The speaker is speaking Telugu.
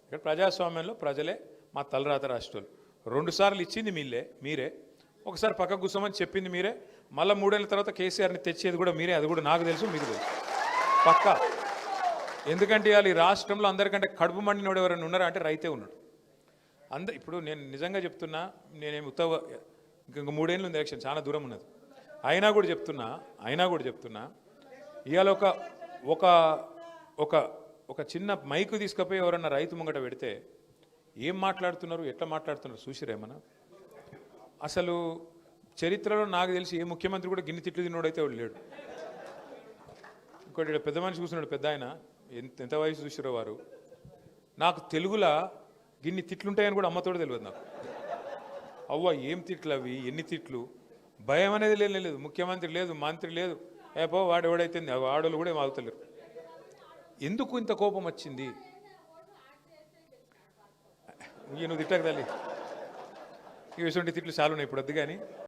ఇక్కడ ప్రజాస్వామ్యంలో ప్రజలే మా తలరాత రాష్ట్రాలు 2 సార్లు ఇచ్చింది మీరే ఒకసారి పక్కకు కూర్చోమని చెప్పింది మీరే మళ్ళీ 3 ఏళ్ల తర్వాత కేసీఆర్ని తెచ్చేది కూడా మీరే అది కూడా నాకు తెలుసు మీకు తెలుసు పక్కా ఎందుకంటే ఇవాళ ఈ రాష్ట్రంలో అందరికంటే కడుపు మండినోడు ఎవరైనా ఉన్నారా అంటే రైతే ఉన్నాడు ఇప్పుడు నేను నిజంగా చెప్తున్నా నేనేమి ఇంక 3 ఏళ్ళు ఉంది ఎలక్షన్ చాలా దూరం ఉన్నది అయినా కూడా చెప్తున్నా ఇవాళ ఒక చిన్న మైకు తీసుకుపోయి ఎవరన్నా రైతు ముంగట పెడితే ఏం మాట్లాడుతున్నారు ఎట్లా మాట్లాడుతున్నారు చూసిరేమన్నా అసలు చరిత్రలో నాకు తెలిసి ఏ ముఖ్యమంత్రి కూడా గిన్నె తిట్లు తిన్నోడైతే వాడు లేడు ఇంకోటి పెద్ద మనిషి కూర్చున్నాడు పెద్ద ఆయన ఎంత వయసు చూసిరో వారు నాకు తెలుగులో గిన్ని తిట్లుంటాయని కూడా అమ్మతోడు తెలియదు నాకు అవ్వ ఏం తిట్లు అవి ఎన్ని తిట్లు భయం అనేది లేదు ముఖ్యమంత్రి లేదు మంత్రి లేదు ఏపో వాడు ఎవడైతే వాడోళ్ళు కూడా ఏం ఆగుతలేరు ఎందుకు ఇంత కోపం వచ్చింది నువ్వు తిట్టక తల్లి ఈ విషయం తిట్లు చాలు ఉన్నాయి ఇప్పుడు వద్దు కానీ